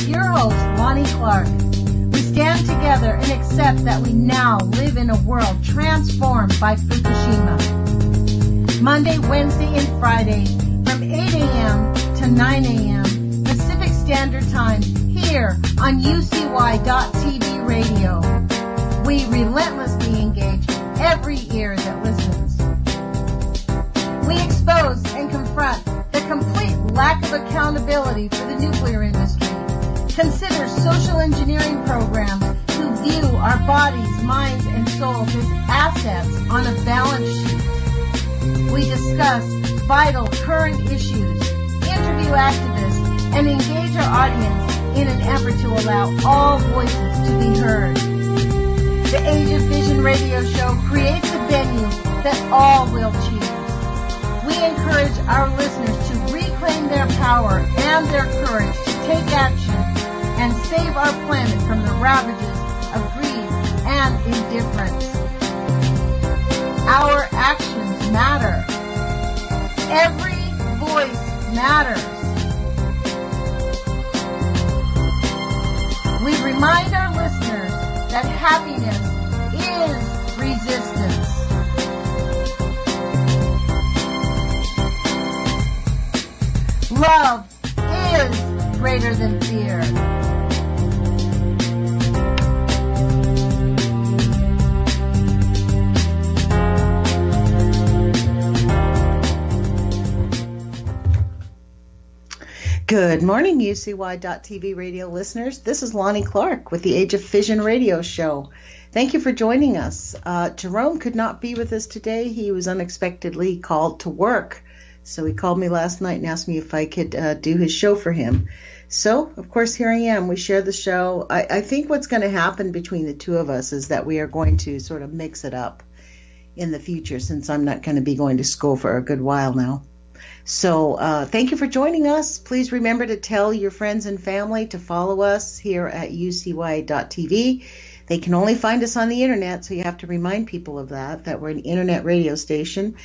with your host, Lonnie Clark. We stand together and accept that we now live in a world transformed by Fukushima. Monday, Wednesday, and Friday from 8 a.m. to 9 a.m. Pacific Standard Time here on UCY.TV radio. We relentlessly engage every ear that listens. We expose and confront the complete lack of accountability for the nuclear industry. Consider social engineering programs who view our bodies, minds, and souls as assets on a balance sheet. We discuss vital current issues, interview activists, and engage our audience in an effort to allow all voices to be heard. The Age of Fission radio show creates a venue that all will choose. We encourage our listeners to reclaim their power and their courage to take action and save our planet from the ravages of greed and indifference. Our actions matter. Every voice matters. We remind our listeners that happiness is resistance. Love is greater than fear. Good morning, UCY.TV radio listeners. This is Lonnie Clark with the Age of Fission radio show. Thank you for joining us. Jerome could not be with us today. He was unexpectedly called to work. So he called me last night and asked me if I could do his show for him. So, of course, here I am. We share the show. I think what's going to happen between the two of us is that we are going to sort of mix it up in the future, since I'm not going to be going to school for a good while now. So thank you for joining us. Please remember to tell your friends and family to follow us here at UCY.TV. They can only find us on the internet, so you have to remind people of that we're an internet radio station.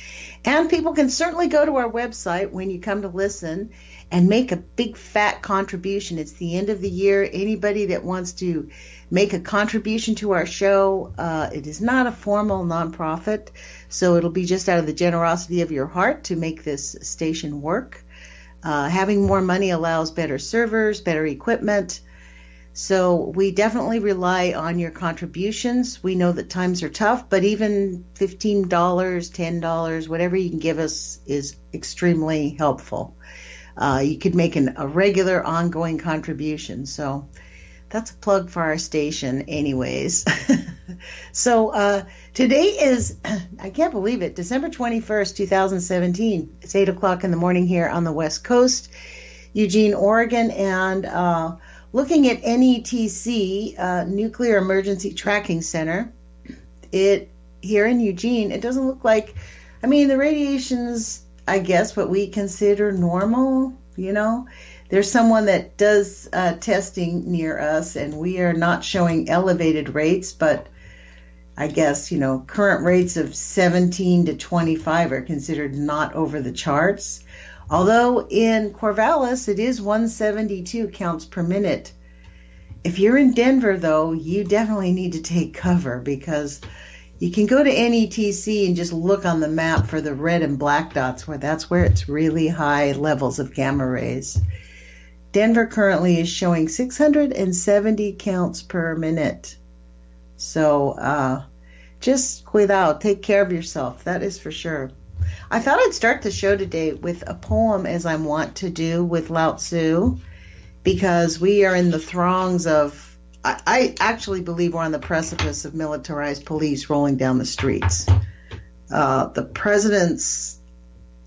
And people can certainly go to our website when you come to listen and make a big fat contribution. It's the end of the year. Anybody that wants to make a contribution to our show, it is not a formal nonprofit, so it'll be just out of the generosity of your heart to make this station work. Having more money allows better servers, better equipment. So we definitely rely on your contributions. We know that times are tough, but even $15, $10, whatever you can give us is extremely helpful. You could make a regular ongoing contribution. So that's a plug for our station anyways. So today is, I can't believe it, December 21st, 2017. It's 8 o'clock in the morning here on the West Coast, Eugene, Oregon, and looking at NETC, Nuclear Emergency Tracking Center, here in Eugene, it doesn't look like, the radiation's, I guess, what we consider normal, There's someone that does testing near us, and we are not showing elevated rates, but I guess, current rates of 17 to 25 are considered not over the charts. Although in Corvallis, it is 172 counts per minute. If you're in Denver, though, you definitely need to take cover, because you can go to NETC and just look on the map for the red and black dots, that's where it's really high levels of gamma rays. Denver currently is showing 670 counts per minute. So just take care of yourself. That is for sure. I thought I'd start the show today with a poem, as I want to do with Lao Tzu, because we are in the throngs of, I actually believe we're on the precipice of militarized police rolling down the streets. The president's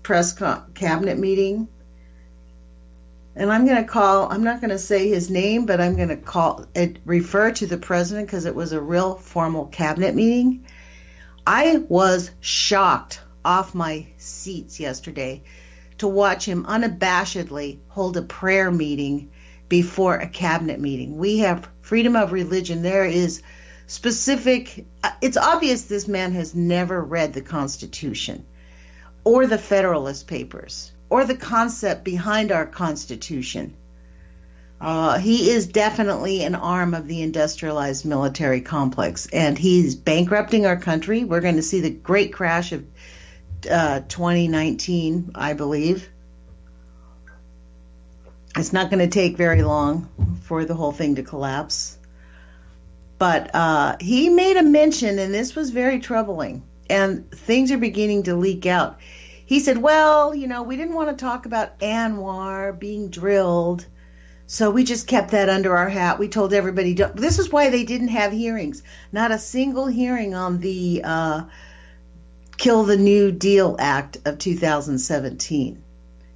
cabinet meeting, and I'm not going to say his name, but I'm going to refer to the president because it was a real formal cabinet meeting. I was shocked off my seats yesterday to watch him unabashedly hold a prayer meeting before a cabinet meeting. We have freedom of religion. There is specific, it's obvious this man has never read the Constitution or the Federalist Papers or the concept behind our Constitution. He is definitely an arm of the industrialized military complex, and he's bankrupting our country. We're going to see the great crash of 2019, I believe. It's not going to take very long for the whole thing to collapse. But he made a mention, and this was very troubling, and things are beginning to leak out. He said, well, you know, we didn't want to talk about Anwar being drilled, so we just kept that under our hat. We told everybody, this is why they didn't have hearings. Not a single hearing on the Kill the New Deal Act of 2017.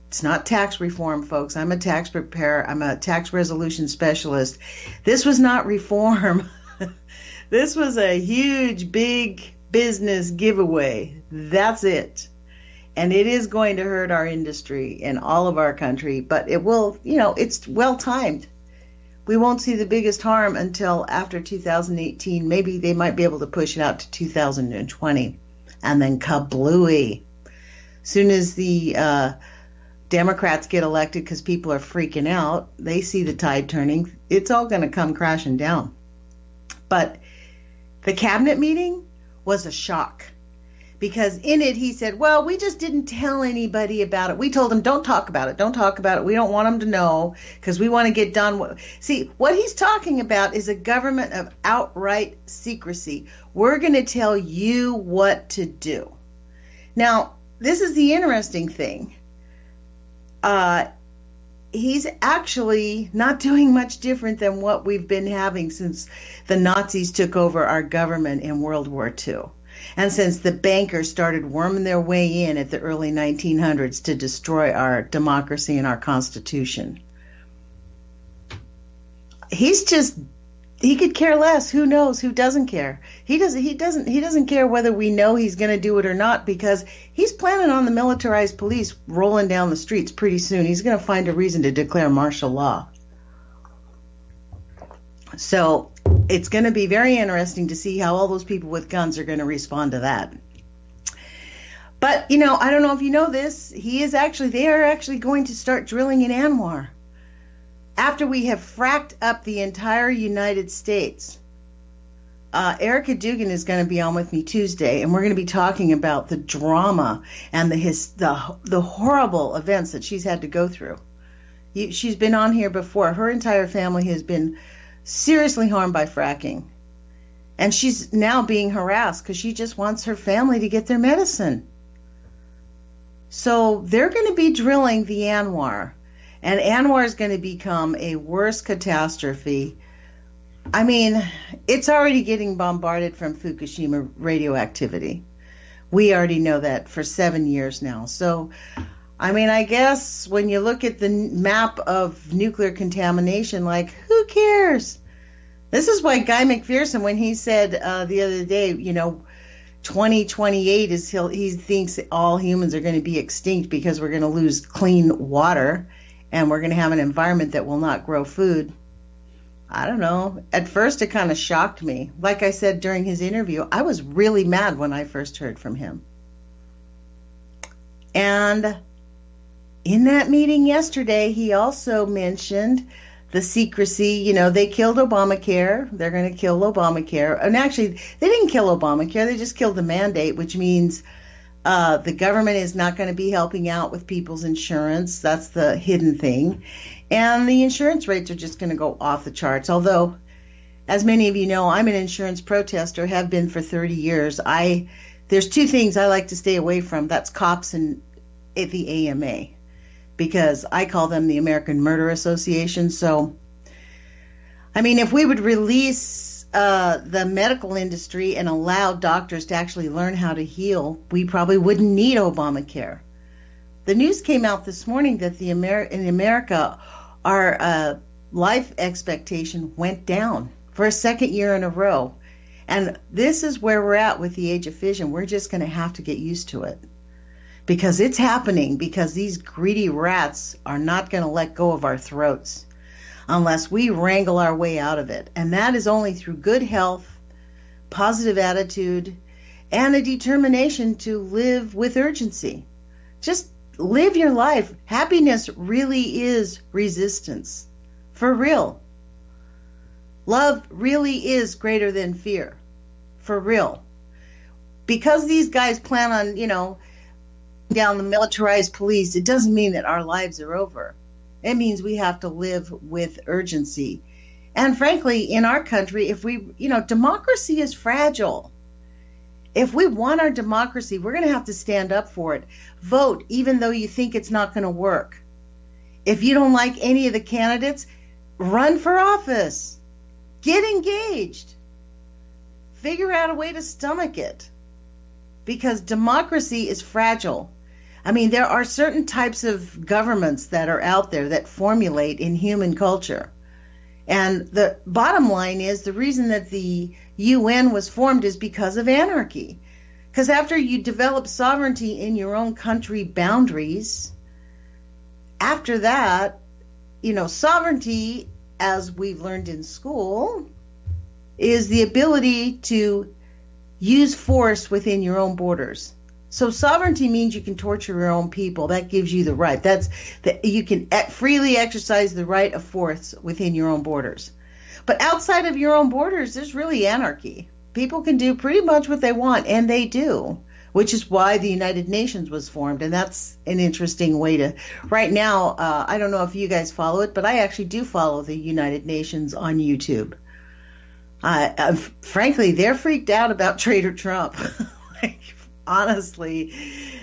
It's not tax reform, folks. I'm a tax preparer. I'm a tax resolution specialist. This was not reform. This was a huge, big business giveaway. That's it. And it is going to hurt our industry and all of our country, but it will, you know, it's well timed. We won't see the biggest harm until after 2018. Maybe they might be able to push it out to 2020. And then kablooey. Soon as the Democrats get elected because people are freaking out, they see the tide turning, it's all going to come crashing down. But the cabinet meeting was a shock, because in it he said, well, we just didn't tell anybody about it. We told them, don't talk about it. Don't talk about it. We don't want them to know because we want to get done. See, what he's talking about is a government of outright secrecy. We're going to tell you what to do. Now, this is the interesting thing. He's actually not doing much different than what we've been having since the Nazis took over our government in World War II. And since the bankers started worming their way in at the early 1900s to destroy our democracy and our Constitution. He could care less. Who knows? Who doesn't care? He doesn't care whether we know he's going to do it or not, because he's planning on the militarized police rolling down the streets pretty soon. He's going to find a reason to declare martial law. So it's going to be very interesting to see how all those people with guns are going to respond to that. But, you know, I don't know if you know this. They are actually going to start drilling in Anwar. After we have fracked up the entire United States. Erica Dugan is going to be on with me Tuesday, and we're going to be talking about the drama and the horrible events that she's had to go through. She's been on here before. Her entire family has been seriously harmed by fracking. And she's now being harassed because she just wants her family to get their medicine. So they're going to be drilling the Anwar. And Anwar is going to become a worse catastrophe. I mean, it's already getting bombarded from Fukushima radioactivity. We already know that for 7 years now. So, I mean, I guess when you look at the map of nuclear contamination, like, who cares? This is why Guy McPherson, when he said the other day, you know, 2028 he thinks all humans are going to be extinct because we're going to lose clean water. And we're going to have an environment that will not grow food. I don't know. At first, it kind of shocked me. Like I said during his interview, I was really mad when I first heard from him. And in that meeting yesterday, he also mentioned the secrecy. You know, they killed Obamacare. They're going to kill Obamacare. And actually, they didn't kill Obamacare. They just killed the mandate, which means the government is not going to be helping out with people's insurance. That's the hidden thing. And the insurance rates are just going to go off the charts. Although, as many of you know, I'm an insurance protester, have been for 30 years. There's two things I like to stay away from. That's cops and the AMA, because I call them the American Murder Association. So, I mean, if we would release the medical industry and allow doctors to actually learn how to heal, we probably wouldn't need Obamacare. The news came out this morning that in America, our life expectation went down for a second year in a row. And this is where we're at with the age of fission. We're just going to have to get used to it, because it's happening, because these greedy rats are not going to let go of our throats unless we wrangle our way out of it. And that is only through good health, positive attitude, and a determination to live with urgency. Just live your life. Happiness really is resistance. For real. Love really is greater than fear. For real. Because these guys plan on, down the militarized police, it doesn't mean that our lives are over. It means we have to live with urgency. And frankly, in our country, democracy is fragile. If we want our democracy, we're going to have to stand up for it. Vote, even though you think it's not going to work. If you don't like any of the candidates, run for office. Get engaged. Figure out a way to stomach it. Because democracy is fragile. I mean, there are certain types of governments that are out there that formulate in human culture. And the bottom line is the reason that the UN was formed is because of anarchy. Because after you develop sovereignty in your own country boundaries, after that, sovereignty, as we've learned in school, is the ability to use force within your own borders. So sovereignty means you can torture your own people. That gives you the right. You can freely exercise the right of force within your own borders. But outside of your own borders, there's really anarchy. People can do pretty much what they want, and they do, which is why the United Nations was formed. And that's an interesting way to... Right now, I don't know if you guys follow it, but I actually do follow the United Nations on YouTube. Frankly, they're freaked out about Trader Trump. Honestly,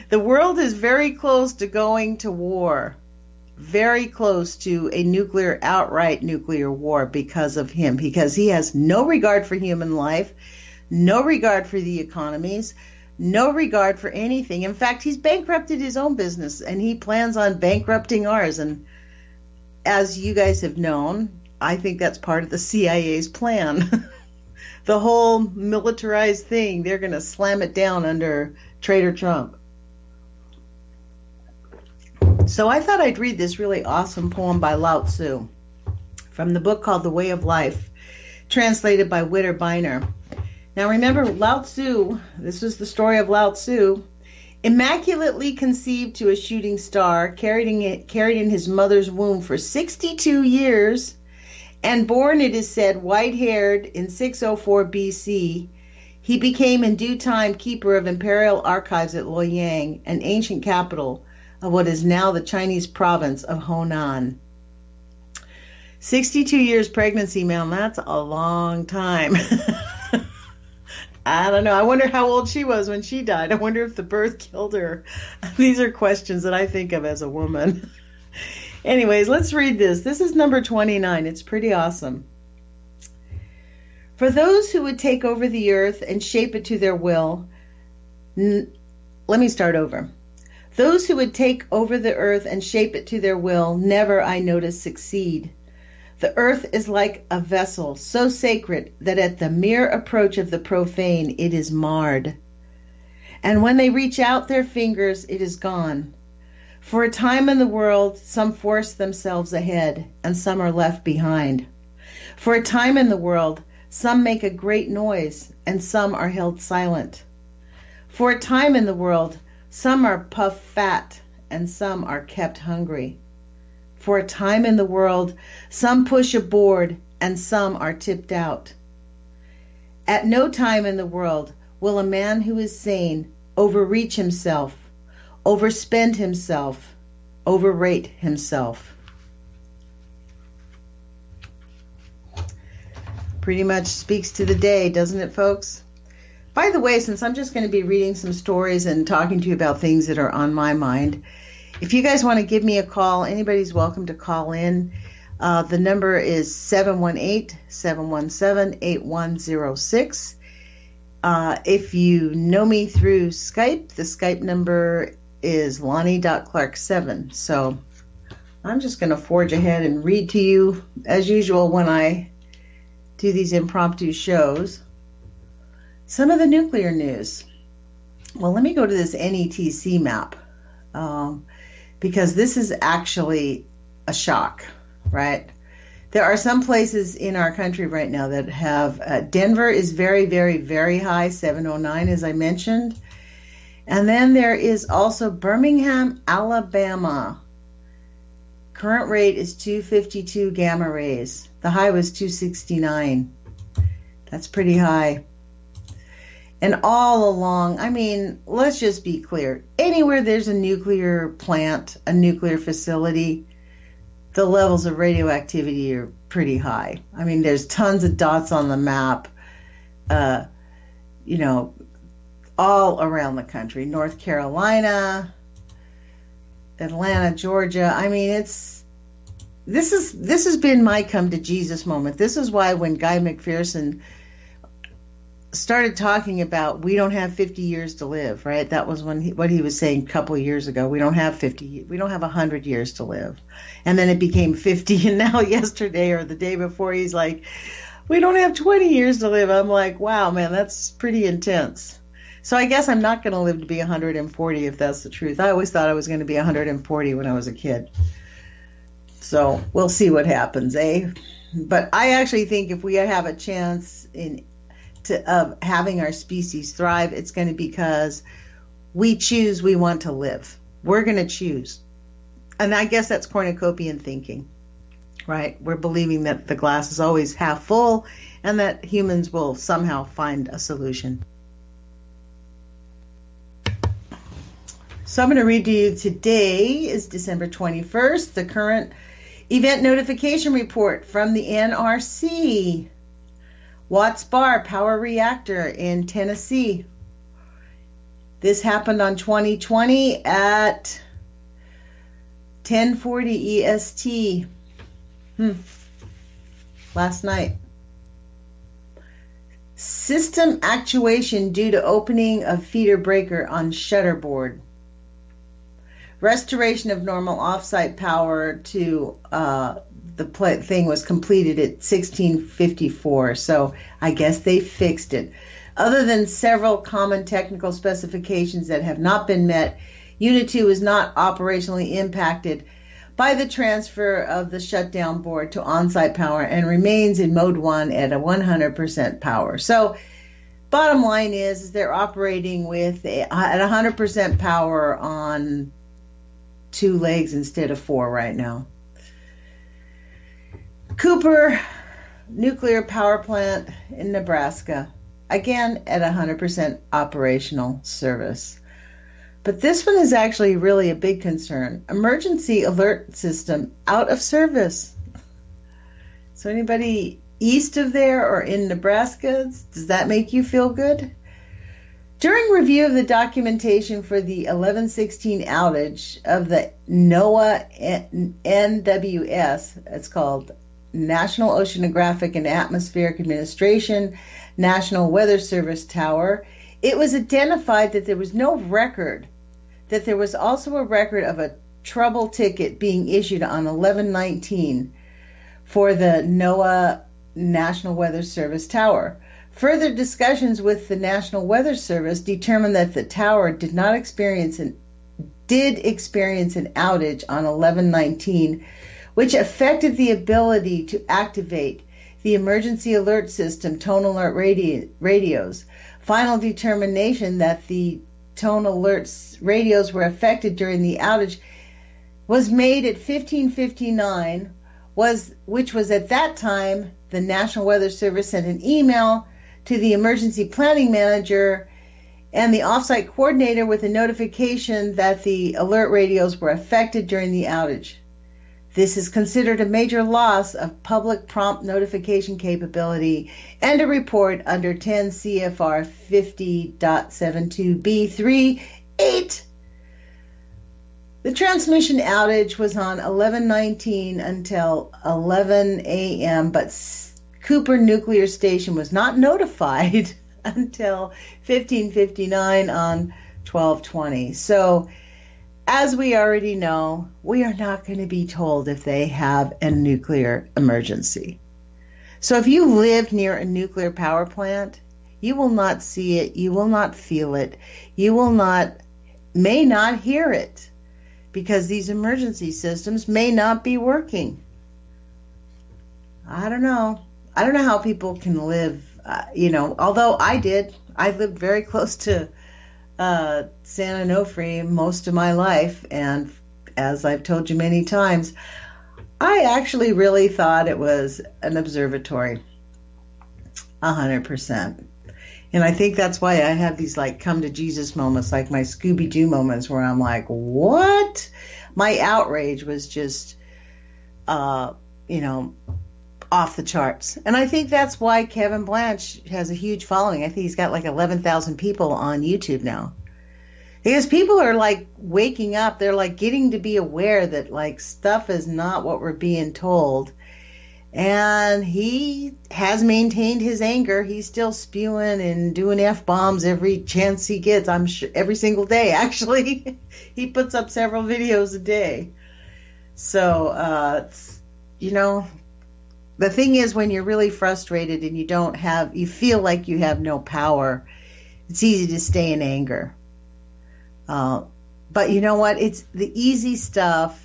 the world is very close to going to war, very close to a outright nuclear war because of him, because he has no regard for human life, no regard for the economies, no regard for anything. In fact, he's bankrupted his own business, and he plans on bankrupting ours. And as you guys have known, I think that's part of the CIA's plan. The whole militarized thing, they're going to slam it down under Trader Trump. So I thought I'd read this really awesome poem by Lao Tzu from the book called The Way of Life, translated by Witter Bynner. Now remember, Lao Tzu, this was the story of Lao Tzu, immaculately conceived to a shooting star, carried in his mother's womb for 62 years, and born, it is said, white-haired in 604 BC, he became in due time keeper of imperial archives at Luoyang, an ancient capital of what is now the Chinese province of Honan. 62 years pregnancy, man, that's a long time. I don't know. I wonder how old she was when she died. I wonder if the birth killed her. These are questions that I think of as a woman. Anyways, let's read this. This is number 29. It's pretty awesome. For those who would take over the earth and shape it to their will, let me start over. Those who would take over the earth and shape it to their will never, I notice, succeed. The earth is like a vessel so sacred that at the mere approach of the profane it is marred. And when they reach out their fingers, it is gone. For a time in the world, some force themselves ahead, and some are left behind. For a time in the world, some make a great noise, and some are held silent. For a time in the world, some are puffed fat, and some are kept hungry. For a time in the world, some push aboard, and some are tipped out. At no time in the world will a man who is sane overreach himself, overspend himself, overrate himself. Pretty much speaks to the day, doesn't it, folks? By the way, since I'm just going to be reading some stories and talking to you about things that are on my mind, if you guys want to give me a call, anybody's welcome to call in. The number is 718-717-8106. If you know me through Skype, the Skype number is Lonnie.Clark7. So I'm just going to forge ahead and read to you, as usual, when I do these impromptu shows, some of the nuclear news. Well, let me go to this NETC map, because this is actually a shock, right? There are some places in our country right now that have, Denver is very, very, very high, 709, as I mentioned. And then there is also Birmingham, Alabama. Current rate is 252 gamma rays. The high was 269. That's pretty high. And all along, I mean, let's just be clear. Anywhere there's a nuclear plant, a nuclear facility, the levels of radioactivity are pretty high. I mean, there's tons of dots on the map, all around the country. North Carolina, Atlanta, Georgia. I mean, this has been my come to Jesus moment. This is why when Guy McPherson started talking about we don't have 50 years to live, right? That was what he was saying a couple of years ago. We don't have 100 years to live. And then it became 50, and now yesterday or the day before he's like, we don't have 20 years to live. I'm like, wow, man, that's pretty intense. So I guess I'm not going to live to be 140 if that's the truth. I always thought I was going to be 140 when I was a kid. So we'll see what happens, eh? But I actually think if we have a chance of having our species thrive, it's going to be because we choose we want to live. We're going to choose. And I guess that's cornucopian thinking, right? We're believing that the glass is always half full and that humans will somehow find a solution. So I'm going to read to you today is December 21st, the current event notification report from the NRC. Watts Bar Power Reactor in Tennessee. This happened on 2020 at 10:40 EST. Last night. System actuation due to opening of feeder breaker on shutter board. Restoration of normal offsite power to the thing was completed at 16:54, so I guess they fixed it. Other than several common technical specifications that have not been met, Unit 2 is not operationally impacted by the transfer of the shutdown board to on-site power and remains in Mode 1 at a 100% power. So bottom line is they're operating at 100% power on 2 legs instead of 4 right now. Cooper Nuclear Power Plant in Nebraska, again at 100% operational service. But this one is actually really a big concern. Emergency alert system out of service. So anybody east of there or in Nebraska, does that make you feel good? During review of the documentation for the 11/16 outage of the NOAA NWS, it's called National Oceanographic and Atmospheric Administration National Weather Service Tower, it was identified that there was no record, that there was also a record of a trouble ticket being issued on 11/19 for the NOAA National Weather Service Tower. Further discussions with the National Weather Service determined that the tower did experience an outage on 11/19, which affected the ability to activate the emergency alert system tone alert radios. Final determination that the tone alert radios were affected during the outage was made at 15:59, which was at that time the National Weather Service sent an email to the emergency planning manager and the offsite coordinator with a notification that the alert radios were affected during the outage. This is considered a major loss of public prompt notification capability and a report under 10 CFR 50.72B3-8. The transmission outage was on 11/19 until 11 a.m., but Cooper Nuclear Station was not notified until 15:59 on 12/20. So, as we already know, we are not going to be told if they have a nuclear emergency. So if you live near a nuclear power plant, you will not see it, you will not feel it, may not hear it, because these emergency systems may not be working. I don't know how people can live, although I lived very close to San Onofre most of my life, and as I've told you many times, I actually really thought it was an observatory, 100%. And I think that's why I have these like come to Jesus moments, like my Scooby-Doo moments where I'm like, what? My outrage was just, uh, you know, off the charts. And I think that's why Kevin Blanche has a huge following. I think he's got like 11,000 people on YouTube now. Because people are like waking up. They're like getting to be aware that like stuff is not what we're being told. And he has maintained his anger. He's still spewing and doing F-bombs every chance he gets. I'm sure every single day, actually. He puts up several videos a day. So, you know, the thing is when you're really frustrated and you feel like you have no power, it's easy to stay in anger. But you know what? It's the easy stuff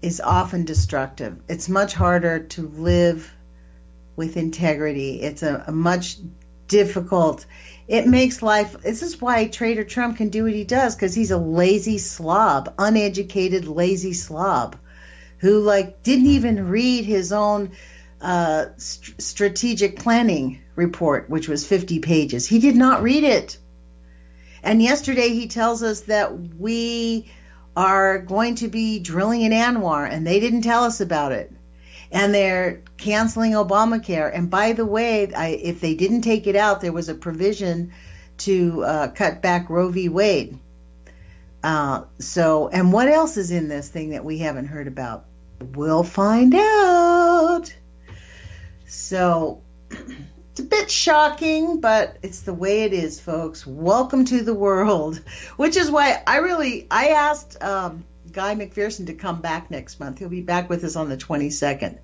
is often destructive. It's much harder to live with integrity. It's a much difficult. It makes life. This is why Trader Trump can do what he does, because he's a lazy slob, uneducated, lazy slob, who like didn't even read his own strategic planning report, which was 50 pages. He did not read it. And yesterday he tells us that we are going to be drilling in Anwar, and they didn't tell us about it. And they're canceling Obamacare. And by the way, if they didn't take it out, there was a provision to cut back Roe v. Wade. And what else is in this thing that we haven't heard about? We'll find out. So it's a bit shocking, but it's the way it is, folks. Welcome to the world. Which is why I asked Guy McPherson to come back next month. He'll be back with us on the 22nd.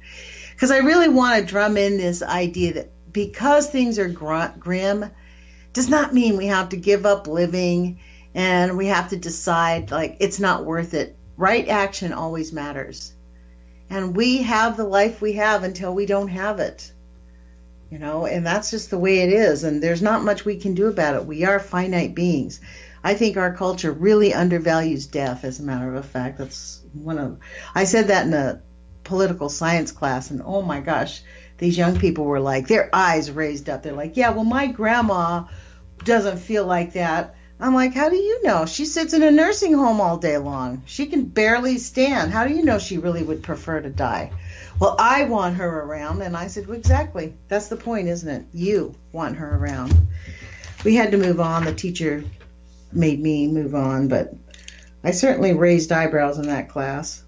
Because I really want to drum in this idea that because things are grim, does not mean we have to give up living and we have to decide like it's not worth it. Right action always matters. And we have the life we have until we don't have it. You know, and that's just the way it is. And there's not much we can do about it. We are finite beings. I think our culture really undervalues death, as a matter of fact. I said that in a political science class, and oh my gosh, these young people were like, their eyes raised up. They're like, yeah, well, my grandma doesn't feel like that. I'm like, how do you know? She sits in a nursing home all day long. She can barely stand. How do you know she really would prefer to die? Well, I want her around. And I said, well, exactly. That's the point, isn't it? You want her around. We had to move on. The teacher made me move on, but I certainly raised eyebrows in that class.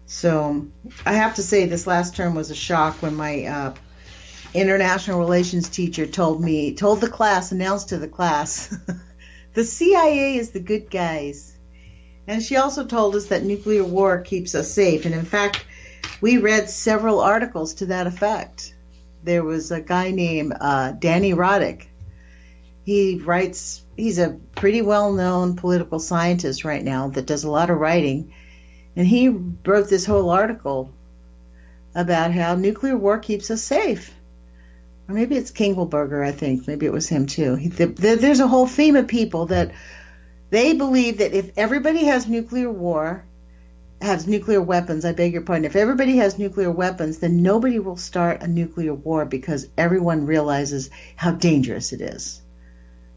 So I have to say this last term was a shock when my international relations teacher announced to the class, the CIA is the good guys. And she also told us that nuclear war keeps us safe. And in fact, we read several articles to that effect. There was a guy named Danny Roddick. He's a pretty well-known political scientist right now that does a lot of writing. And he wrote this whole article about how nuclear war keeps us safe. Or maybe it's Kingleberger, I think. Maybe it was him too. There's a whole theme of people that they believe that if everybody has nuclear weapons, I beg your pardon, if everybody has nuclear weapons, then nobody will start a nuclear war because everyone realizes how dangerous it is.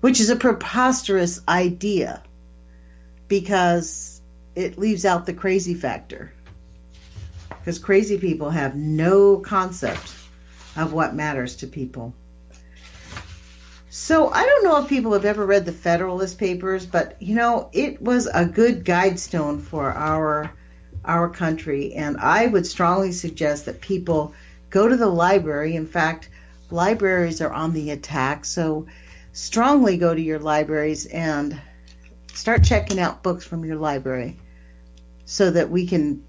Which is a preposterous idea because it leaves out the crazy factor. Because crazy people have no concept of what matters to people. So I don't know if people have ever read the Federalist Papers, but you know, it was a good guidestone for our country, and I would strongly suggest that people go to the library. In fact, libraries are on the attack, so strongly go to your libraries and start checking out books from your library so that we can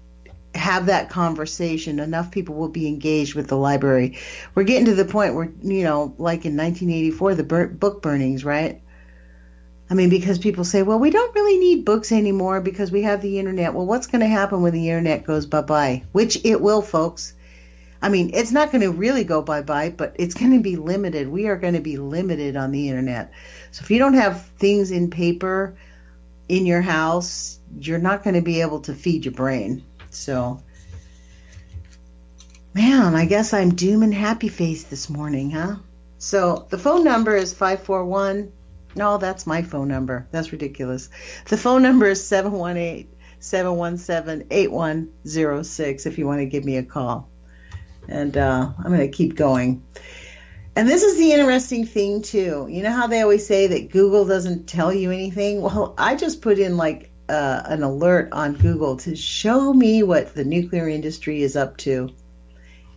have that conversation. Enough people will be engaged with the library. We're getting to the point where, you know, like in 1984, the book burnings, right? I mean, because people say, well, we don't really need books anymore because we have the internet. Well, what's going to happen when the internet goes bye-bye? Which it will, folks. I mean, it's not going to really go bye-bye, but it's going to be limited. We are going to be limited on the internet. So if you don't have things in paper in your house, you're not going to be able to feed your brain. So, man, I guess I'm doom and happy face this morning, huh? So the phone number is 541. No, that's my phone number. That's ridiculous. The phone number is 718-717-8106 if you want to give me a call. And I'm going to keep going. And this is the interesting thing, too. You know how they always say that Google doesn't tell you anything? Well, I just put in like an alert on Google to show me what the nuclear industry is up to.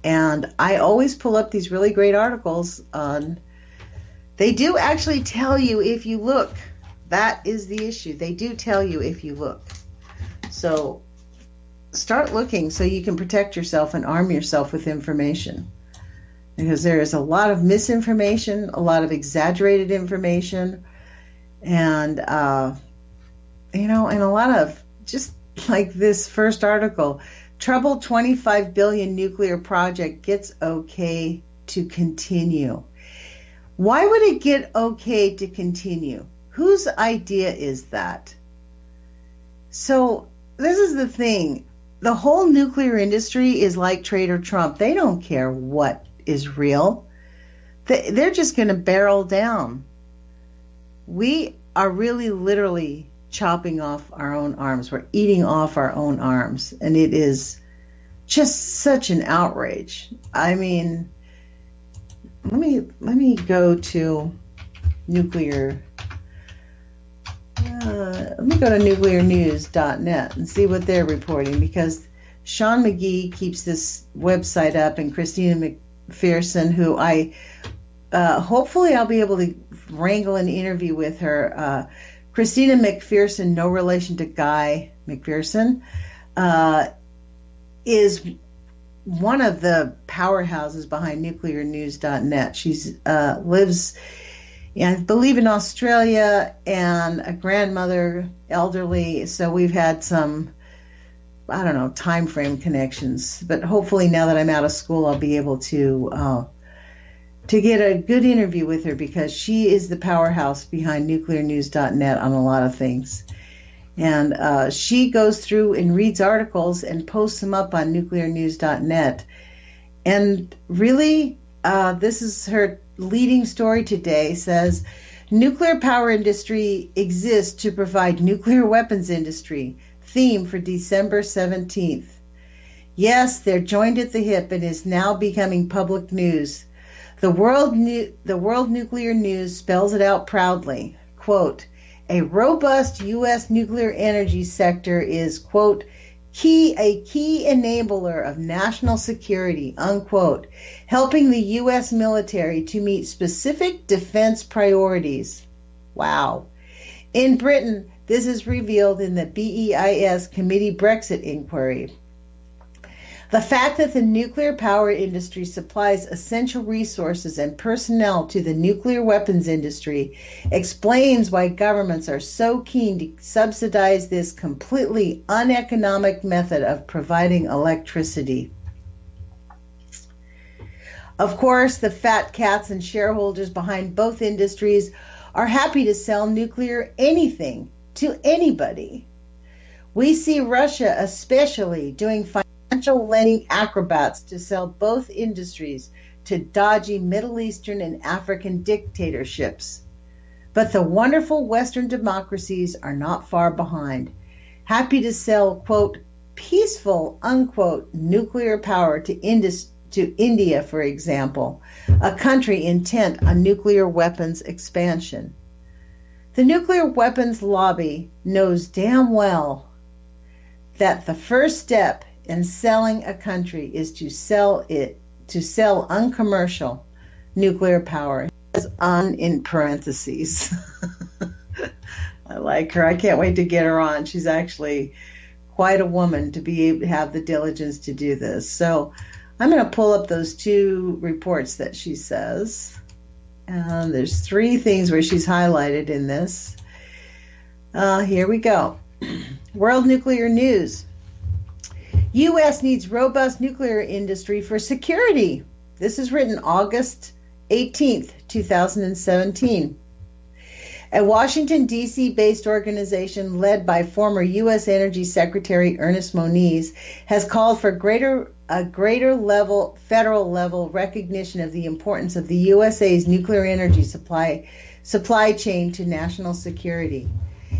And I always pull up these really great articles on. They do actually tell you if you look. That is the issue. They do tell you if you look. So start looking so you can protect yourself and arm yourself with information. Because there is a lot of misinformation, a lot of exaggerated information, and and a lot of just like this first article. Troubled $25 billion nuclear project gets okay to continue. Why would it get okay to continue? Whose idea is that? So this is the thing. The whole nuclear industry is like Trader Trump. They don't care what is real. They're just going to barrel down. We are really literally chopping off our own arms. We're eating off our own arms, and it is just such an outrage. I mean, let me go to nuclear. Let me go to nuclearnews.net and see what they're reporting, because Sean McGee keeps this website up, and Christina McPherson, who I hopefully I'll be able to wrangle an interview with her. Christina McPherson, no relation to Guy McPherson, is one of the powerhouses behind nuclearnews.net. She lives, I believe, in Australia, and a grandmother, elderly, so we've had some, I don't know, time frame connections. But hopefully now that I'm out of school, I'll be able to get a good interview with her, because she is the powerhouse behind nuclearnews.net on a lot of things. And she goes through and reads articles and posts them up on nuclearnews.net. And really, this is her leading story today, says, nuclear power industry exists to provide nuclear weapons industry. Theme for December 17th. Yes, they're joined at the hip and is now becoming public news. The World Nuclear News spells it out proudly. Quote, a robust U.S. nuclear energy sector is, quote, a key enabler of national security, unquote, helping the U.S. military to meet specific defense priorities. Wow. In Britain, this is revealed in the BEIS Committee Brexit inquiry. The fact that the nuclear power industry supplies essential resources and personnel to the nuclear weapons industry explains why governments are so keen to subsidize this completely uneconomic method of providing electricity. Of course, the fat cats and shareholders behind both industries are happy to sell nuclear anything to anybody. We see Russia especially doing financial lending acrobats to sell both industries to dodgy Middle Eastern and African dictatorships. But the wonderful Western democracies are not far behind, happy to sell, quote, peaceful, unquote, nuclear power to India, for example, a country intent on nuclear weapons expansion. The nuclear weapons lobby knows damn well that the first step in selling a country is to sell uncommercial nuclear power. It's on in parentheses. I like her. I can't wait to get her on. She's actually quite a woman to be able to have the diligence to do this. So I'm going to pull up those two reports that she says. And there's three things where she's highlighted in this. Here we go. World Nuclear News. U.S. needs robust nuclear industry for security. This is written August 18th, 2017. A Washington, D.C. based organization led by former U.S. Energy Secretary Ernest Moniz has called for a greater level, federal level recognition of the importance of the USA's nuclear energy supply chain to national security.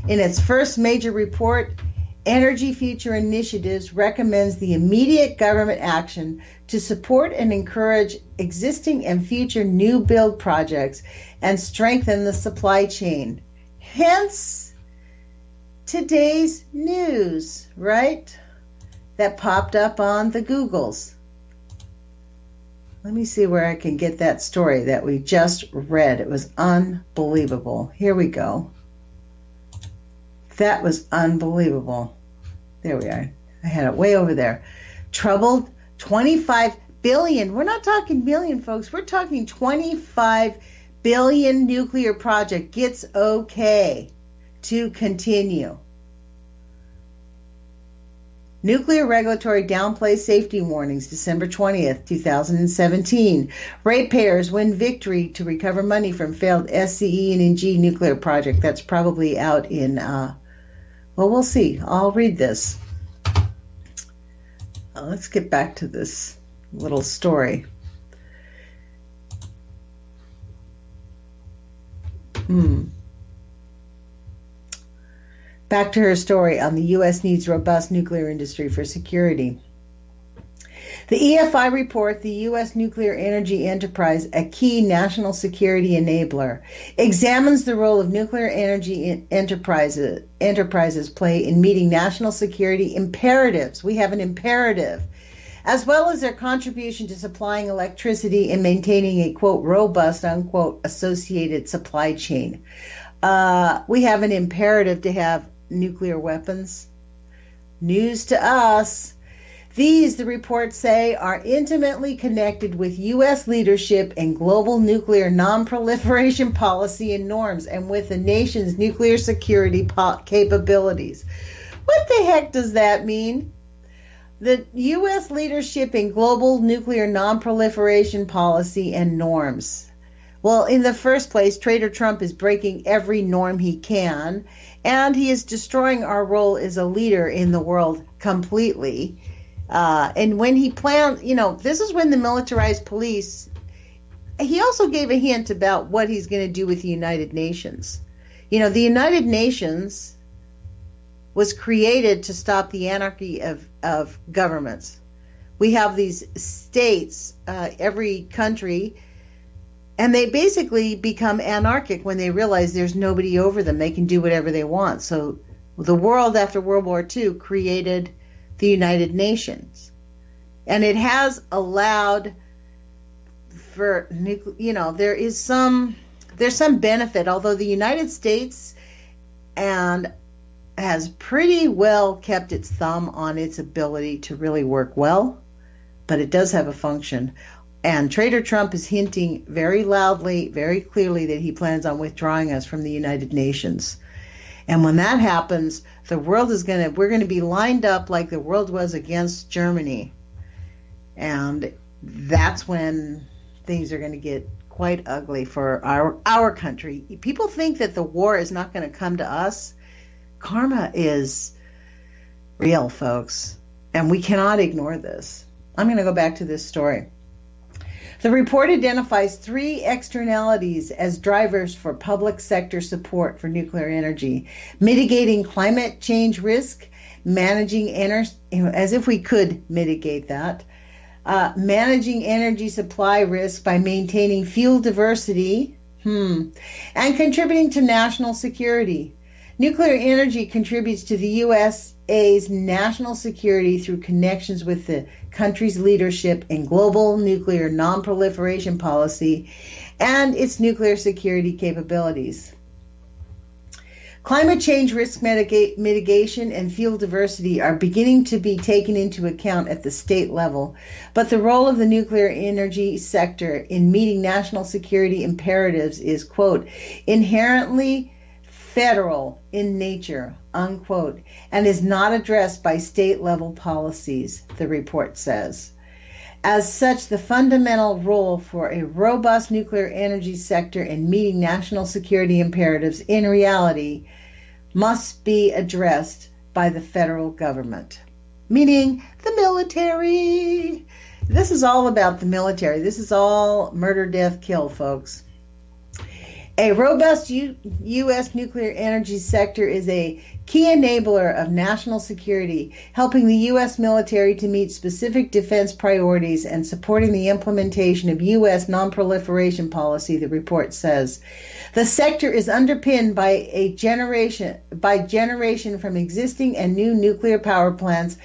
In its first major report, Energy Future Initiatives recommends the immediate government action to support and encourage existing and future new build projects and strengthen the supply chain. Hence, today's news, right? That popped up on the Googles. Let me see where I can get that story that we just read. It was unbelievable. Here we go. That was unbelievable. There we are. I had it way over there. Troubled 25 billion. We're not talking million, folks. We're talking 25 billion nuclear project gets okay to continue. Nuclear regulatory downplays safety warnings, December 20th, 2017. Ratepayers win victory to recover money from failed SCE and NG nuclear project. That's probably out in, well, we'll see. I'll read this. Let's get back to this little story. Back to her story on the U.S. needs robust nuclear industry for security. The EFI report, the U.S. nuclear energy enterprise, a key national security enabler, examines the role of nuclear energy enterprises play in meeting national security imperatives. We have an imperative, as well as their contribution to supplying electricity and maintaining a, quote, robust, unquote, associated supply chain. We have an imperative to have nuclear weapons. News to us. These, the reports say, are intimately connected with U.S. leadership and global nuclear non-proliferation policy and norms, and with the nation's nuclear security capabilities. What the heck does that mean? The U.S. leadership in global nuclear non-proliferation policy and norms. Well, in the first place, Trader Trump is breaking every norm he can, and he is destroying our role as a leader in the world completely. And when he planned, this is when the militarized police, he also gave a hint about what he's going to do with the United Nations. The United Nations was created to stop the anarchy of governments. We have these states, every country, and they basically become anarchic when they realize there's nobody over them. They can do whatever they want. So the world after World War II created the United Nations. And it has allowed for, there's some benefit, although the United States has pretty well kept its thumb on its ability to really work well, but it does have a function. And Trader Trump is hinting very loudly, very clearly that he plans on withdrawing us from the United Nations. And when that happens, the world we're going to be lined up like the world was against Germany. And that's when things are going to get quite ugly for our country. People think that the war is not going to come to us. Karma is real, folks. And we cannot ignore this. I'm going to go back to this story. The report identifies 3 externalities as drivers for public sector support for nuclear energy: mitigating climate change risk, managing as if we could mitigate that, managing energy supply risk by maintaining fuel diversity, and contributing to national security. Nuclear energy contributes to the USA's national security through connections with the country's leadership in global nuclear non-proliferation policy and its nuclear security capabilities. Climate change risk mitigation and fuel diversity are beginning to be taken into account at the state level, but the role of the nuclear energy sector in meeting national security imperatives is, quote, inherently federal in nature, unquote, and is not addressed by state-level policies, the report says. As such, the fundamental role for a robust nuclear energy sector in meeting national security imperatives in reality must be addressed by the federal government, meaning the military. This is all about the military. This is all murder, death, kill, folks. A robust U.S. nuclear energy sector is a key enabler of national security, helping the U.S. military to meet specific defense priorities and supporting the implementation of U.S. nonproliferation policy, the report says. The sector is underpinned by generation from existing and new nuclear power plants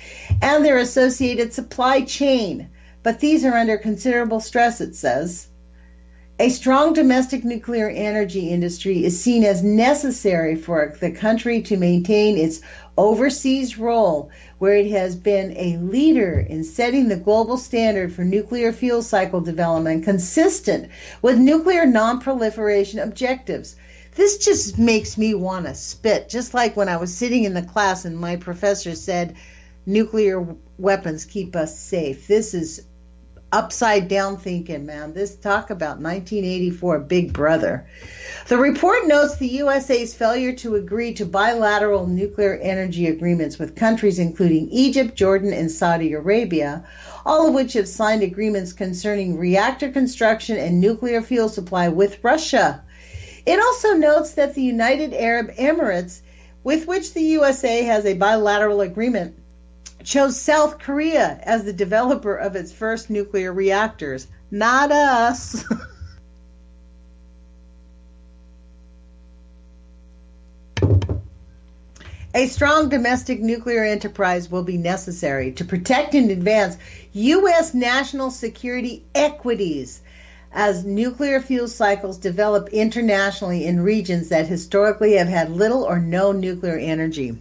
and their associated supply chain, but these are under considerable stress, it says. A strong domestic nuclear energy industry is seen as necessary for the country to maintain its overseas role, where it has been a leader in setting the global standard for nuclear fuel cycle development consistent with nuclear non-proliferation objectives. This just makes me want to spit, just like when I was sitting in the class and my professor said, nuclear weapons keep us safe. This is upside down thinking, man. This talk about 1984 Big Brother. The report notes the USA's failure to agree to bilateral nuclear energy agreements with countries including Egypt, Jordan, and Saudi Arabia, all of which have signed agreements concerning reactor construction and nuclear fuel supply with Russia. It also notes that the United Arab Emirates, with which the USA has a bilateral agreement, chose South Korea as the developer of its first nuclear reactors. Not us. A strong domestic nuclear enterprise will be necessary to protect and advance U.S. national security equities as nuclear fuel cycles develop internationally in regions that historically have had little or no nuclear energy.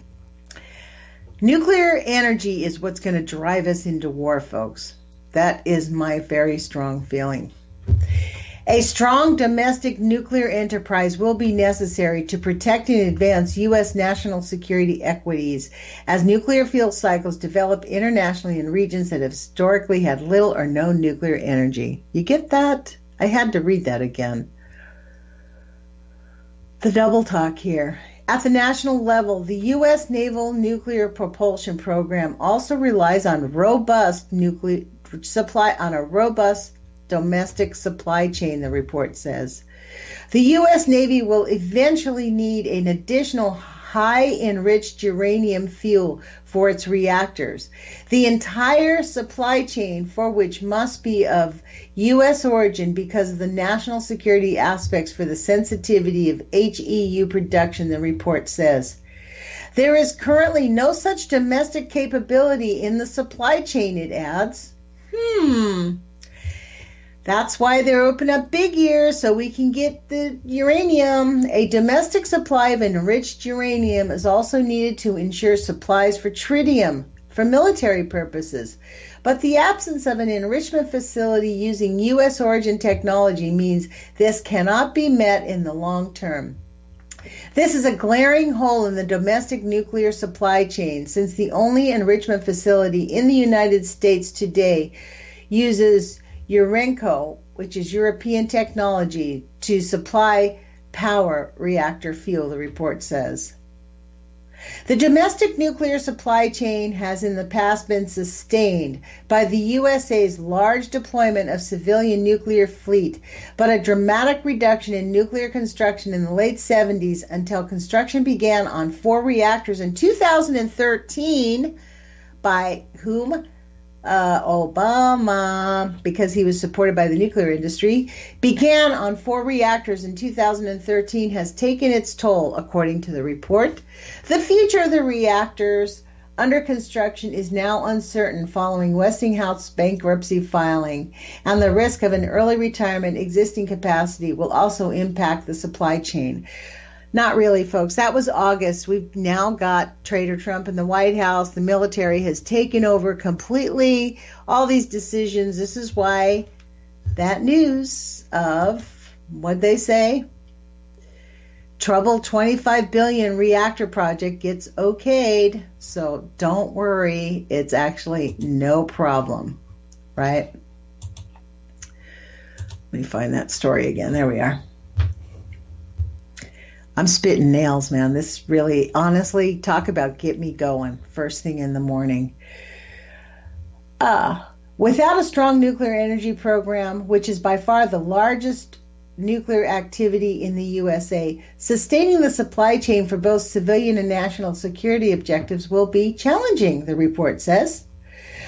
Nuclear energy is what's going to drive us into war, folks. That is my very strong feeling. A strong domestic nuclear enterprise will be necessary to protect and advance U.S. national security equities as nuclear fuel cycles develop internationally in regions that have historically had little or no nuclear energy. You get that? I had to read that again. The double talk here. At the national level, the U.S. Naval Nuclear Propulsion Program also relies on robust domestic supply chain, the report says. The U.S. Navy will eventually need an additional high-enriched uranium fuel for its reactors. The entire supply chain for which must be of U.S. origin because of the national security aspects for the sensitivity of HEU production, the report says. There is currently no such domestic capability in the supply chain, it adds. That's why they're opening up big ears so we can get the uranium. A domestic supply of enriched uranium is also needed to ensure supplies for tritium for military purposes. But the absence of an enrichment facility using U.S. origin technology means this cannot be met in the long term. This is a glaring hole in the domestic nuclear supply chain, since the only enrichment facility in the United States today uses Urenco, which is European technology, to supply power reactor fuel, the report says. The domestic nuclear supply chain has in the past been sustained by the USA's large deployment of civilian nuclear fleet, but a dramatic reduction in nuclear construction in the late 70s until construction began on 4 reactors in 2013 by whom? Obama, because he was supported by the nuclear industry, began on 4 reactors in 2013 has taken its toll, according to the report. The future of the reactors under construction is now uncertain following Westinghouse bankruptcy filing, and the risk of an early retirement existing capacity will also impact the supply chain. Not really, folks. That was August. We've now got Trader Trump in the White House. The military has taken over completely all these decisions. This is why that news of, what'd they say? Troubled $25 billion reactor project gets okayed. So don't worry. It's actually no problem, right? me find that story again. There we are. I'm spitting nails, man. This really, honestly, talk about get me going first thing in the morning. Without a strong nuclear energy program, which is by far the largest nuclear activity in the USA, sustaining the supply chain for both civilian and national security objectives will be challenging, the report says.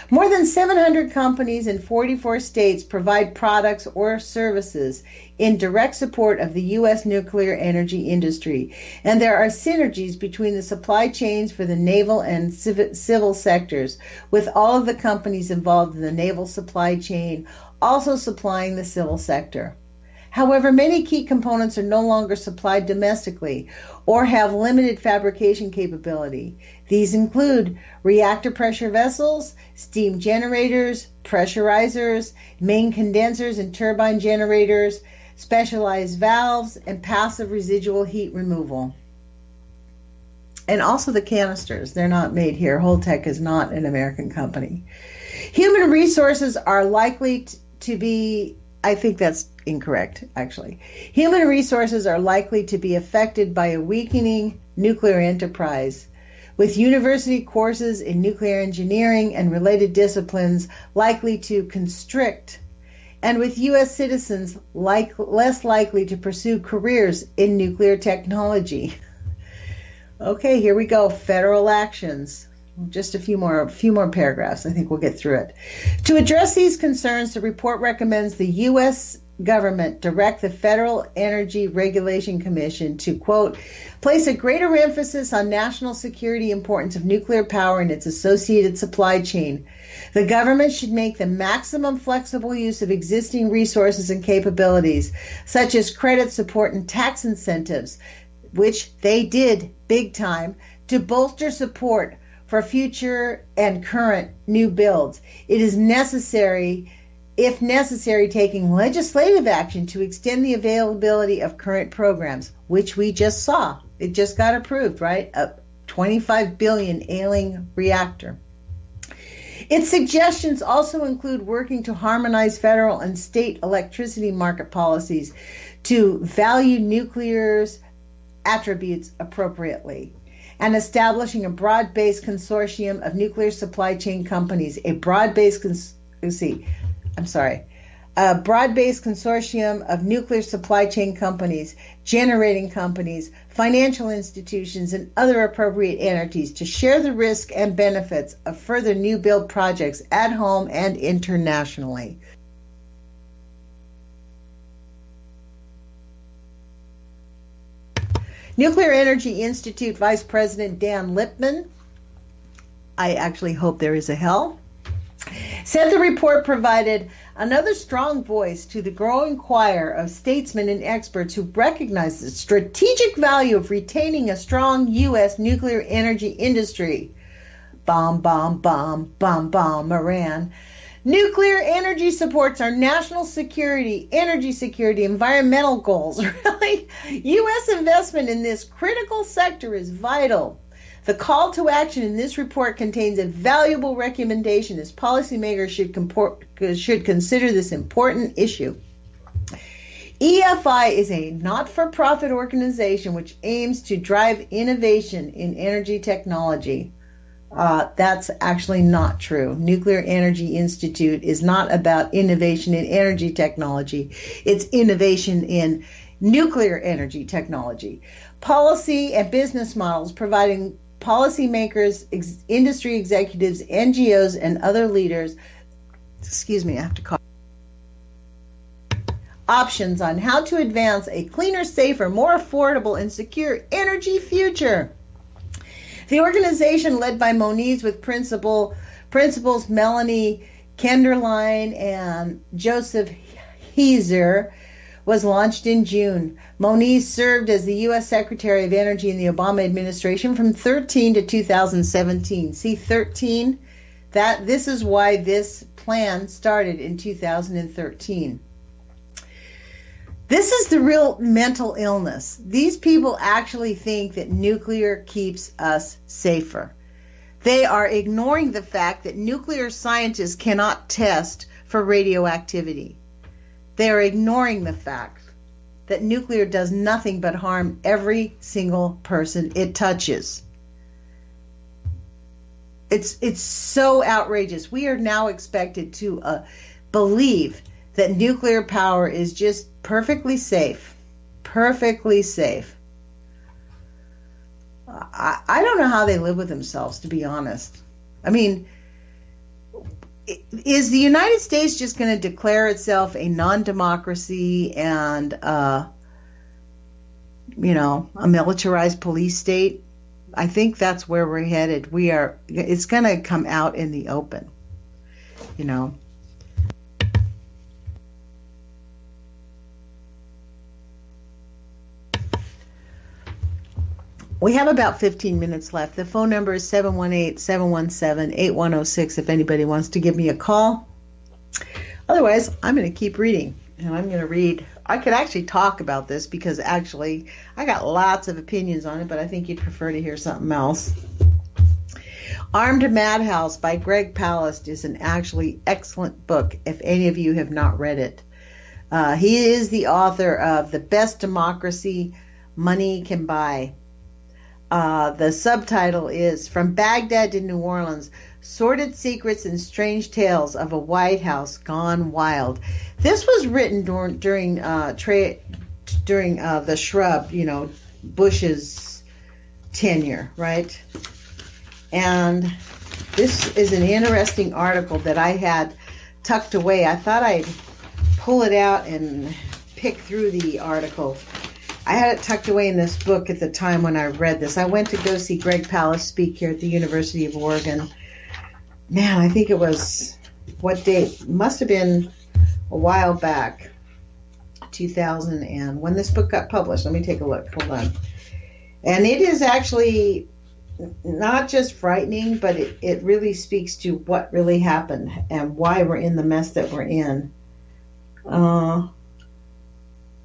More than 700 companies in 44 states provide products or services in direct support of the U.S. nuclear energy industry, and there are synergies between the supply chains for the naval and civil sectors, with all of the companies involved in the naval supply chain also supplying the civil sector. However, many key components are no longer supplied domestically or have limited fabrication capability. These include reactor pressure vessels, steam generators, pressurizers, main condensers and turbine generators, specialized valves, and passive residual heat removal. And also the canisters. They're not made here. Holtec is not an American company. Human resources are likely to be, I think that's incorrect, actually. Human resources are likely to be affected by a weakening nuclear enterprise, with university courses in nuclear engineering and related disciplines likely to constrict, and with U.S. citizens less likely to pursue careers in nuclear technology. Okay, here we go. Federal actions. Just a few more paragraphs. I think we'll get through it. To address these concerns, the report recommends the U.S. government direct the Federal Energy Regulation Commission to, quote, place a greater emphasis on national security importance of nuclear power and its associated supply chain. The government should make the maximum flexible use of existing resources and capabilities, such as credit support and tax incentives, which they did big time, to bolster support for future and current new builds. It is necessary, if necessary, taking legislative action to extend the availability of current programs, which we just saw. It just got approved, right? A $25 billion ailing reactor. Its suggestions also include working to harmonize federal and state electricity market policies to value nuclear's attributes appropriately, and establishing a broad-based consortium of nuclear supply chain companies, a broad-based consortium of nuclear supply chain companies, generating companies, financial institutions, and other appropriate entities to share the risk and benefits of further new build projects at home and internationally. Nuclear Energy Institute Vice President Dan Lipman, I actually hope there is a hell, said the report provided another strong voice to the growing choir of statesmen and experts who recognize the strategic value of retaining a strong U.S. nuclear energy industry. Bomb, bomb, bomb, bomb, bomb, Iran. Nuclear energy supports our national security, energy security, environmental goals. Really? U.S. investment in this critical sector is vital. The call to action in this report contains a valuable recommendation as policymakers should consider this important issue. EFI is a not-for-profit organization which aims to drive innovation in energy technology. That's actually not true. Nuclear Energy Institute is not about innovation in energy technology. It's innovation in nuclear energy technology. Policy and business models providing policymakers, industry executives, NGOs, and other leaders, options on how to advance a cleaner, safer, more affordable, and secure energy future. The organization, led by Moniz with principals Melanie Kenderline and Joseph Heiser, was launched in June. Moniz served as the U.S. Secretary of Energy in the Obama administration from 2013 to 2017. See, 13? This is why this plan started in 2013. This is the real mental illness. These people actually think that nuclear keeps us safer. They are ignoring the fact that nuclear scientists cannot test for radioactivity. They are ignoring the fact that nuclear does nothing but harm every single person it touches. It's so outrageous. We are now expected to believe that nuclear power is just perfectly safe. Perfectly safe. I don't know how they live with themselves, to be honest. I mean, is the United States just going to declare itself a non-democracy and, a militarized police state? I think that's where we're headed. It's going to come out in the open, We have about 15 minutes left. The phone number is 718-717-8106 if anybody wants to give me a call. Otherwise, I'm going to keep reading. And I'm going to read. I could actually talk about this because actually I got lots of opinions on it, but I think you'd prefer to hear something else. Armed Madhouse by Greg Palast is an actually excellent book if any of you have not read it. He is the author of The Best Democracy Money Can Buy. The subtitle is From Baghdad to New Orleans, Sordid Secrets and Strange Tales of a White House Gone Wild. This was written during the Shrub, Bush's tenure, right? And this is an interesting article that I had tucked away. I thought I'd pull it out and pick through the article. I had it tucked away in this book at the time when I read this. I went to go see Greg Palast speak here at the University of Oregon. Man, I think it was, what date? Must have been a while back, 2000, and when this book got published. Let me take a look. Hold on. And it is actually not just frightening, but it really speaks to what really happened and why we're in the mess that we're in.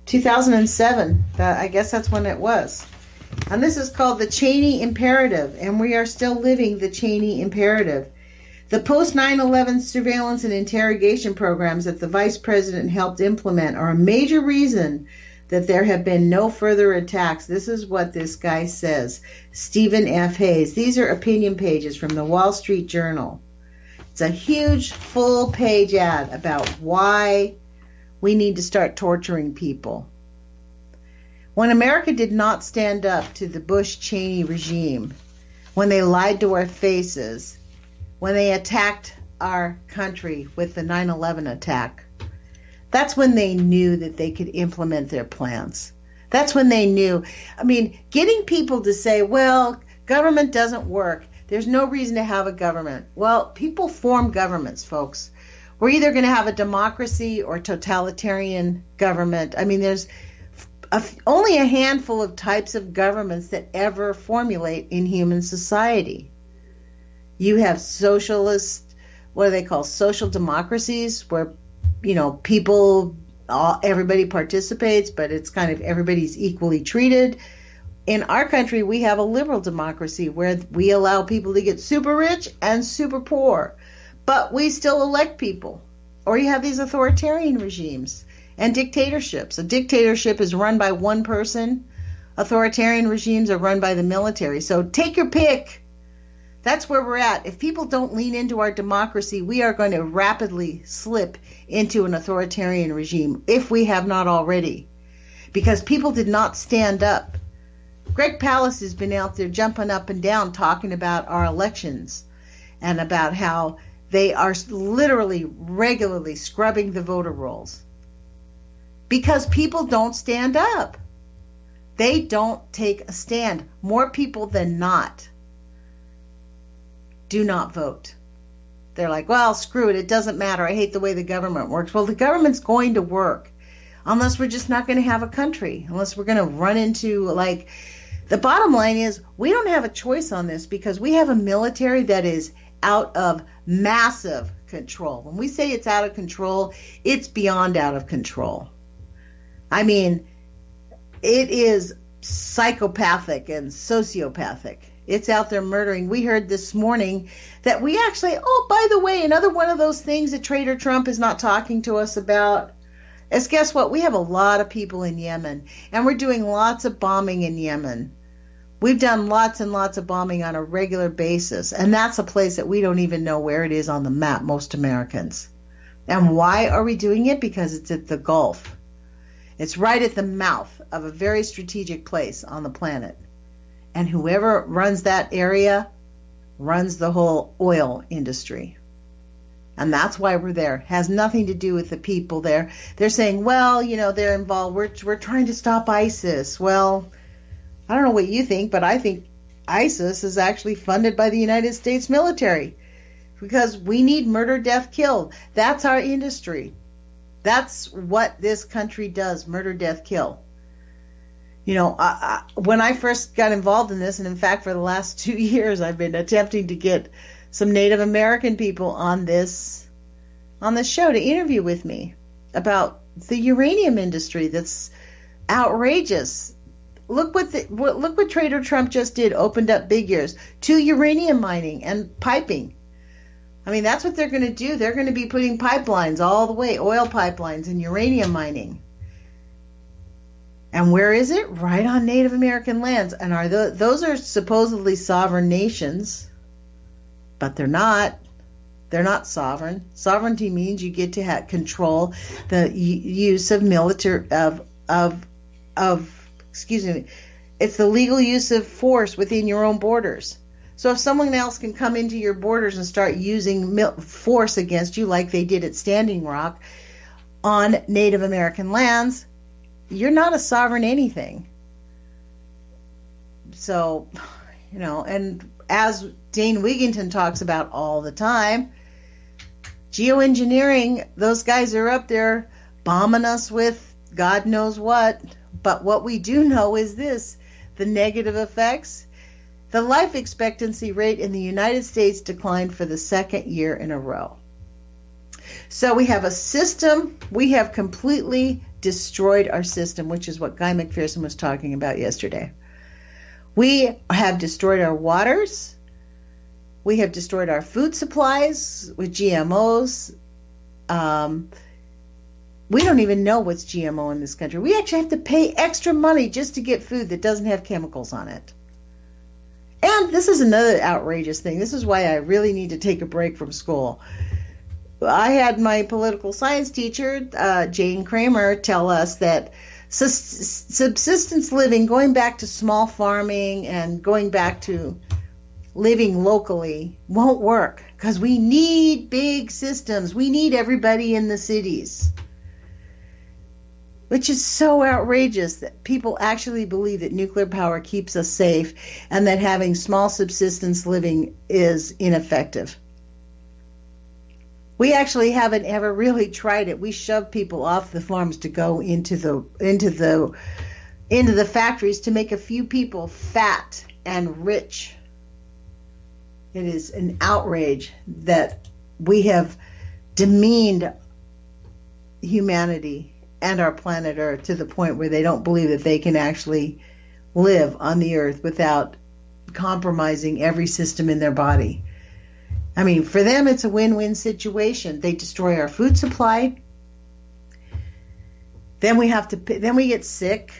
2007, I guess that's when it was. And this is called the Cheney Imperative, and we are still living the Cheney Imperative. The post-9/11 surveillance and interrogation programs that the vice president helped implement are a major reason that there have been no further attacks. This is what this guy says, Stephen F. Hayes. These are opinion pages from the Wall Street Journal. It's a huge full-page ad about why we need to start torturing people. When America did not stand up to the Bush-Cheney regime, when they lied to our faces, when they attacked our country with the 9/11 attack, that's when they knew that they could implement their plans. That's when they knew. I mean, getting people to say, well, government doesn't work. There's no reason to have a government. Well, people form governments, folks. We're either going to have a democracy or totalitarian government. I mean, there's only a handful of types of governments that ever formulate in human society. You have socialist, what do they call, social democracies, where, people, everybody participates, but it's kind of everybody's equally treated. In our country, we have a liberal democracy where we allow people to get super rich and super poor. But we still elect people. Or you have these authoritarian regimes and dictatorships. A dictatorship is run by one person. Authoritarian regimes are run by the military. So take your pick. That's where we're at. If people don't lean into our democracy, we are going to rapidly slip into an authoritarian regime, if we have not already. Because people did not stand up. Greg Palast has been out there jumping up and down talking about our elections and about how they are literally regularly scrubbing the voter rolls because people don't stand up. They don't take a stand. More people than not do not vote. They're like, well, screw it. It doesn't matter. I hate the way the government works. Well, the government's going to work unless we're just not going to have a country, unless we're going to run into, the bottom line is we don't have a choice on this because we have a military that is out of massive control. When we say it's out of control, it's beyond out of control. I mean, it is psychopathic and sociopathic. It's out there murdering. We heard this morning that we actually, by the way, another one of those things that Trader Trump is not talking to us about is guess what? We have a lot of people in Yemen, and we're doing lots of bombing in Yemen. We've done lots and lots of bombing on a regular basis, and that's a place that we don't even know where it is on the map, most Americans. And why are we doing it? Because it's at the Gulf. It's right at the mouth of a very strategic place on the planet. And whoever runs that area runs the whole oil industry. And that's why we're there. It has nothing to do with the people there. They're saying, well, they're involved. We're trying to stop ISIS. Well, I don't know what you think, but I think ISIS is actually funded by the United States military because we need murder, death, kill. That's our industry. That's what this country does, murder, death, kill. When I first got involved in this, and in fact for the last 2 years I've been attempting to get some Native American people on this show to interview with me about the uranium industry that's outrageous. Look what Trader Trump just did, opened up big ears to uranium mining and piping. I mean, that's what they're going to do. They're going to be putting pipelines all the way, oil pipelines and uranium mining. And where is it? Right on Native American lands. And those are supposedly sovereign nations, but they're not. They're not sovereign. Sovereignty means you get to control the use of military it's the legal use of force within your own borders. So if someone else can come into your borders and start using force against you like they did at Standing Rock on Native American lands, you're not a sovereign anything. So, and as Dane Wigington talks about all the time, geoengineering, those guys are up there bombing us with God knows what. But what we do know is this, the negative effects. The life expectancy rate in the United States declined for the second year in a row. So we have a system, we have completely destroyed our system, which is what Guy McPherson was talking about yesterday. We have destroyed our waters. We have destroyed our food supplies with GMOs. We don't even know what's GMO in this country. We actually have to pay extra money just to get food that doesn't have chemicals on it. And this is another outrageous thing. This is why I really need to take a break from school. I had my political science teacher, Jane Kramer, tell us that subsistence living, going back to small farming and going back to living locally, won't work because we need big systems. We need everybody in the cities. Which is so outrageous that people actually believe that nuclear power keeps us safe and that having small subsistence living is ineffective. We actually haven't ever really tried it. We shove people off the farms to go into the factories to make a few people fat and rich. It is an outrage that we have demeaned humanity and our planet Earth to the point where they don't believe that they can actually live on the Earth without compromising every system in their body. I mean, for them, it's a win-win situation. They destroy our food supply. Then we get sick,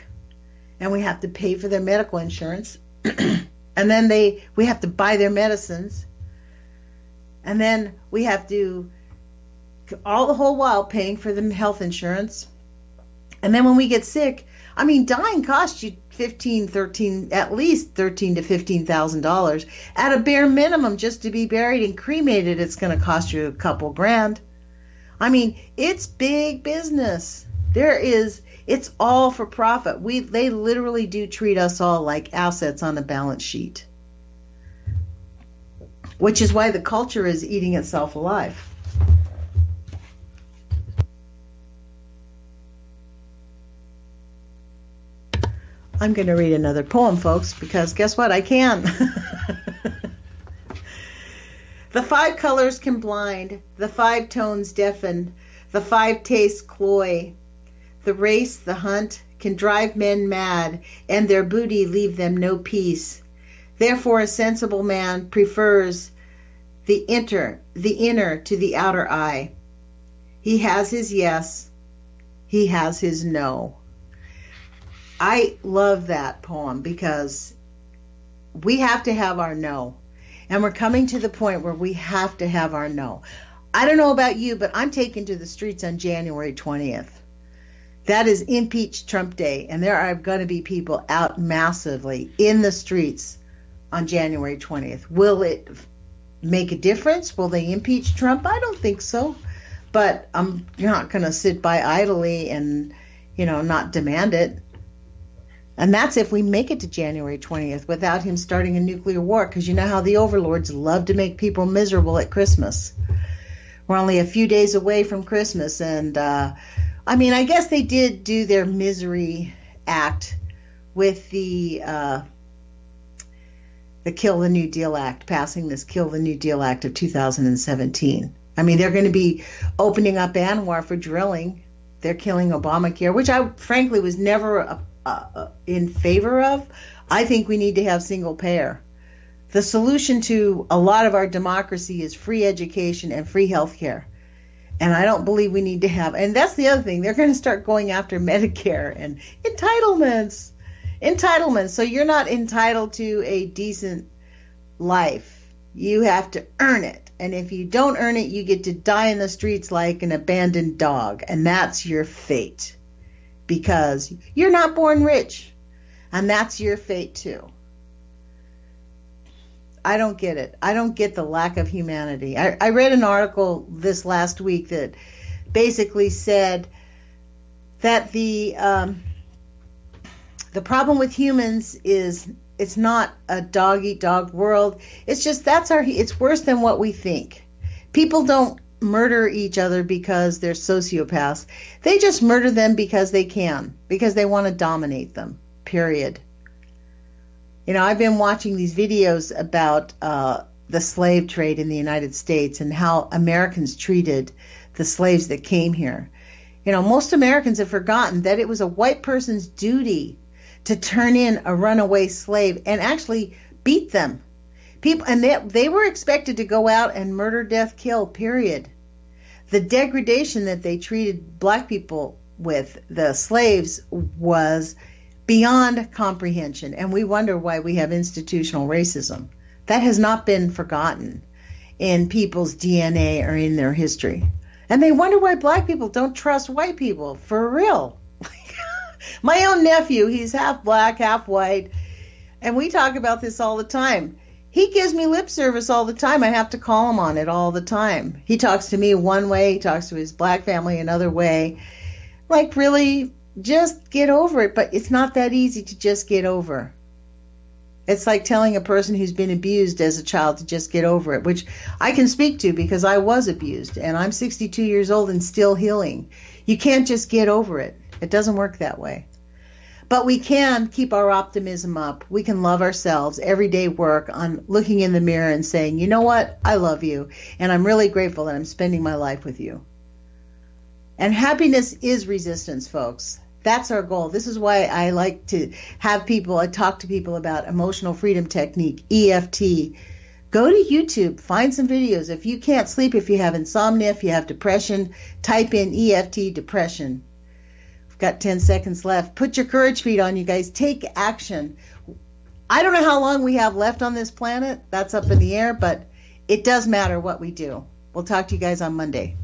and we have to pay for their medical insurance. And then we have to buy their medicines. And then we have to, all the whole while, paying for the health insurance. And then when we get sick, I mean, dying costs you at least $13,000 to $15,000 at a bare minimum just to be buried and cremated. It's going to cost you a couple grand. I mean, it's big business. It's all for profit. They literally do treat us all like assets on a balance sheet, which is why the culture is eating itself alive. I'm going to read another poem, folks, because guess what? I can. The 5 colors can blind, the 5 tones deafen, the 5 tastes cloy. The race, the hunt, can drive men mad, and their booty leave them no peace. Therefore a sensible man prefers the inner to the outer eye. He has his yes, he has his no. I love that poem because we have to have our no. And we're coming to the point where we have to have our no. I don't know about you, but I'm taking to the streets on January 20th. That is Impeach Trump Day, and there are going to be people out massively in the streets on January 20th. Will it make a difference? Will they impeach Trump? I don't think so. But I'm not going to sit by idly and, not demand it. And that's if we make it to January 20th without him starting a nuclear war, because you know how the overlords love to make people miserable at Christmas. We're only a few days away from Christmas, and I guess they did do their misery act with the Kill the New Deal Act, passing this Kill the New Deal Act of 2017. They're going to be opening up Anwar for drilling. They're killing Obamacare, which I frankly was never in favor of. I think we need to have single payer. The solution to a lot of our democracy is free education and free health care. And I don't believe we need to have, and that's the other thing, they're going to start going after Medicare and entitlements. So you're not entitled to a decent life. You have to earn it. And if you don't earn it, you get to die in the streets like an abandoned dog. And that's your fate. Because you're not born rich. And that's your fate too. I don't get it. I don't get the lack of humanity. I read an article this last week that basically said that the problem with humans is it's not a dog-eat-dog world. It's just it's worse than what we think. People don't murder each other because they're sociopaths. They just murder them because they can, because they want to dominate them, period. I've been watching these videos about the slave trade in the United States and how Americans treated the slaves that came here. Most Americans have forgotten that it was a white person's duty to turn in a runaway slave and actually beat them. They were expected to go out and murder, death, kill, period. The degradation that they treated black people with, the slaves, was beyond comprehension, and we wonder why we have institutional racism. That has not been forgotten in people's DNA or in their history. And they wonder why black people don't trust white people, for real. My own nephew, he's half black, half white, and we talk about this all the time. He gives me lip service all the time. I have to call him on it all the time. He talks to me one way, he talks to his black family another way. Like, really, just get over it. But it's not that easy to just get over. It's like telling a person who's been abused as a child to just get over it, which I can speak to because I was abused, and I'm 62 years old and still healing. You can't just get over it. It doesn't work that way. But we can keep our optimism up. We can love ourselves, everyday work on looking in the mirror and saying, you know what, I love you, and I'm really grateful that I'm spending my life with you. And happiness is resistance, folks. That's our goal. This is why I like to have people, I talk to people about emotional freedom technique, EFT. Go to YouTube, find some videos. If you can't sleep, if you have insomnia, if you have depression, type in EFT depression. We've got 10 seconds left. Put your courage feet on, you guys. Take action. I don't know how long we have left on this planet. That's up in the air, but it does matter what we do. We'll talk to you guys on Monday.